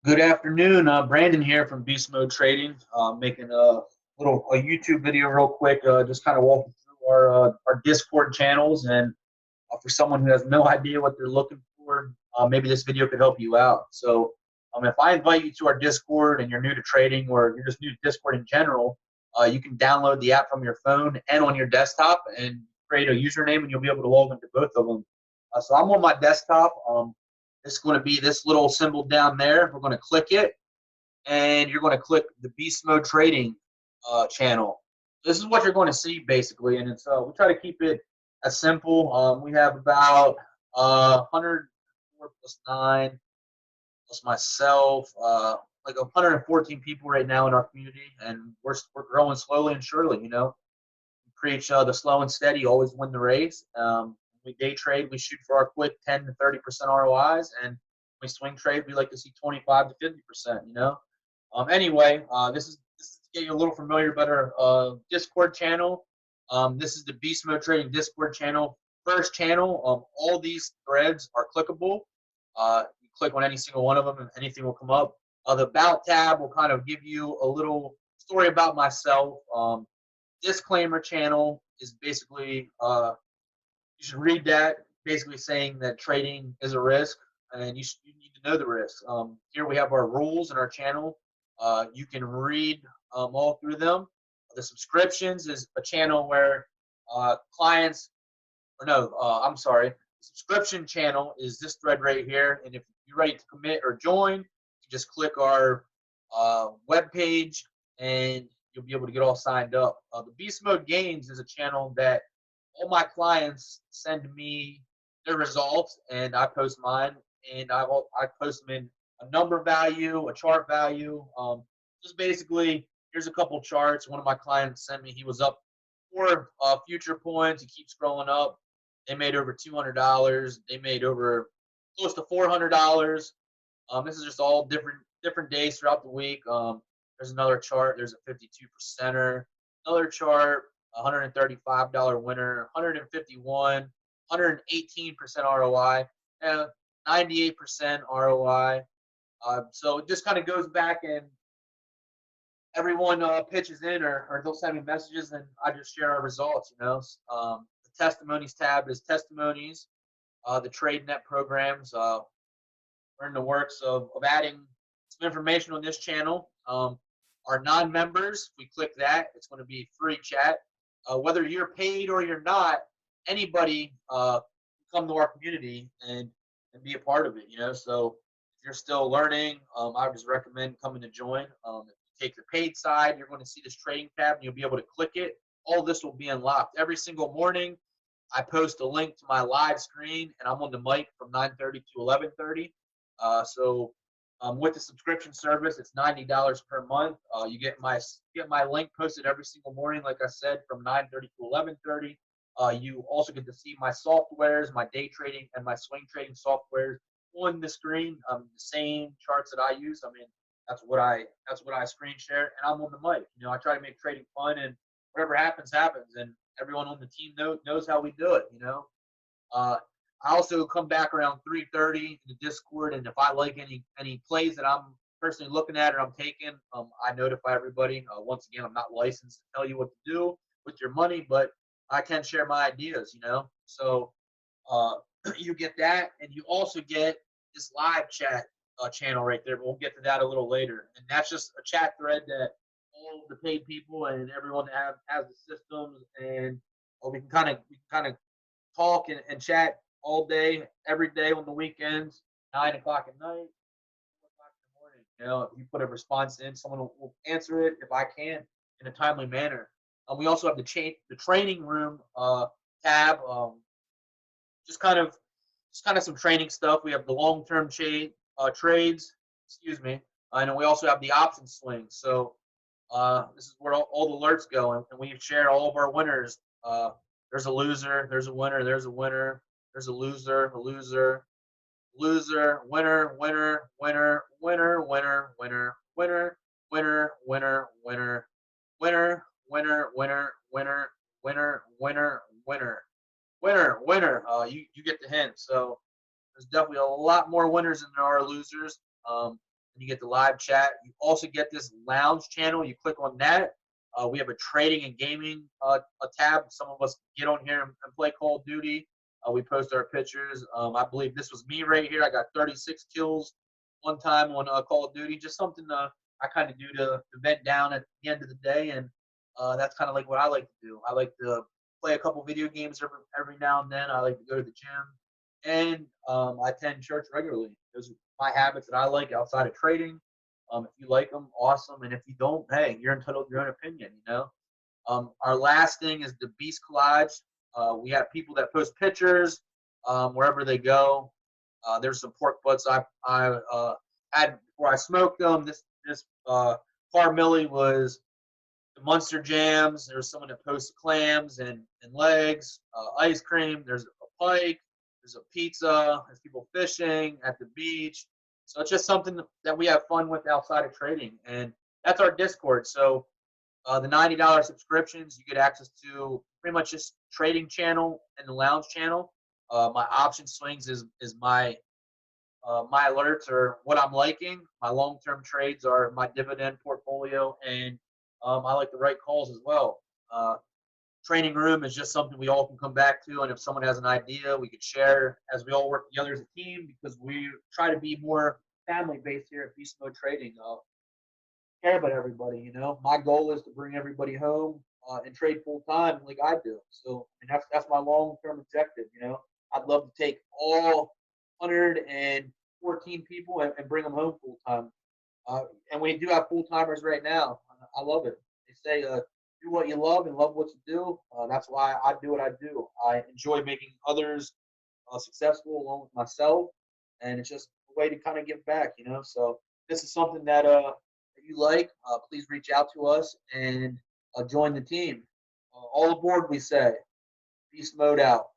Good afternoon, Brandon here from Beast Mode Trading. Making a YouTube video real quick, just kind of walking through our Discord channels, and for someone who has no idea what they're looking for, maybe this video could help you out. So, if I invite you to our Discord and you're new to trading or you're just new to Discord in general, you can download the app from your phone and on your desktop and create a username, and you'll be able to log into both of them. So I'm on my desktop. It's going to be this little symbol down there. We're going to click it, and you're going to click the Beast Mode Trading channel. This is what you're going to see basically, and it's we try to keep it as simple. We have about 104 plus 9 plus myself, like 114 people right now in our community, and we're growing slowly and surely. We preach the slow and steady, always win the race. We day trade, we shoot for our quick 10 to 30% ROIs, and we swing trade, we like to see 25 to 50%. Anyway, this is to get you a little familiar better. Discord channel. This is the Beast Mode Trading Discord channel. First channel. All these threads are clickable. You click on any single one of them, and anything will come up. The About tab will kind of give you a little story about myself. Disclaimer channel is basically you should read that, basically saying that trading is a risk, and you need to know the risks. Here we have our rules in our channel. You can read all through them. The subscriptions is a channel where clients, or no, I'm sorry, the subscription channel is this thread right here. And if you're ready to commit or join, you just click our web page and you'll be able to get all signed up. The Beast Mode Games is a channel that all my clients send me their results, and I post mine, and I post them in a number value, a chart value. Just basically, here's a couple charts. One of my clients sent me. He was up 4 future points. He keeps scrolling up. They made over $200. They made over close to $400. This is just all different days throughout the week. There's another chart. There's a 52 percenter. Another chart. $135 winner, 151, 118% ROI, and 98% ROI. So it just kind of goes back, and everyone pitches in, or they'll send me messages, and I just share our results. The testimonies tab is testimonies. The trade net programs. We're in the works of adding some information on this channel. Our non-members, if we click that, it's going to be free chat. Whether you're paid or you're not, anybody can come to our community and be a part of it. So if you're still learning, I would just recommend coming to join. If you take the paid side, you're going to see this trading tab, and you'll be able to click it. All this will be unlocked every single morning. I post a link to my live screen, and I'm on the mic from 9:30 to 11:30. With the subscription service, it's $90 per month. You get my link posted every single morning, like I said, from 9:30 to 11:30. You also get to see my softwares, my day trading and my swing trading softwares on the screen. The same charts that I use. I mean, that's what I screen share, and I'm on the mic. I try to make trading fun, and whatever happens, happens, and everyone on the team knows how we do it. Uh, I also come back around 3:30 in the Discord, and if I like any plays that I'm personally looking at or I'm taking, I notify everybody. Once again, I'm not licensed to tell you what to do with your money, but I can share my ideas. So uh, you get that, and you also get this live chat channel right there. But we'll get to that a little later, and that's just a chat thread that all the paid people and everyone that has the systems, and we can kind of talk and chat all day, every day on the weekends, 9 o'clock at night, 4 o'clock in the morning. If you put a response in, someone will answer it if I can in a timely manner. We also have the training room tab. Just kind of some training stuff. We have the long term trades. Excuse me. And then we also have the option swing. So this is where all the alerts go, and we share all of our winners. There's a loser, there's a winner, there's a winner, there's a loser, winner, winner, winner, winner, winner, winner, winner, winner, winner, winner, winner, winner, winner, winner, winner, winner, winner. You get the hint. So there's definitely a lot more winners than there are losers. and you get the live chat. You also get this lounge channel. You click on that. We have a trading and gaming a tab. Some of us get on here and play Call of Duty. We post our pictures. I believe this was me right here. I got 36 kills one time on Call of Duty. Just something I kind of do to vent down at the end of the day, and that's kind of like what I like to do. I like to play a couple video games every now and then. I like to go to the gym, and I attend church regularly. Those are my habits that I like outside of trading. If you like them, awesome, and if you don't, hey, you're entitled to your own opinion. Our last thing is the Beast Collage. We have people that post pictures wherever they go. There's some pork butts I had before I smoked them. This Far Millie was the Munster jams. There's someone that posts clams and legs, ice cream. There's a pike. There's a pizza. There's people fishing at the beach. So it's just something that we have fun with outside of trading, and that's our Discord. So the $90 subscriptions, you get access to pretty much just trading channel and the lounge channel. My option swings is my alerts are what I'm liking. My long-term trades are my dividend portfolio, and I like to write calls as well. Training room is just something we all can come back to, and if someone has an idea, we could share as we all work together as a team, because we try to be more family-based here at Beast Mode Trading. Care about everybody. My goal is to bring everybody home and trade full time like I do. So, and that's my long-term objective. I'd love to take all 114 people and bring them home full time. And we do have full timers right now. I love it. They say do what you love and love what you do. That's why I do what I do. I enjoy making others successful along with myself, and it's just a way to kind of give back. So this is something that you like. Please reach out to us and join the team. All aboard, we say. Beast Mode out.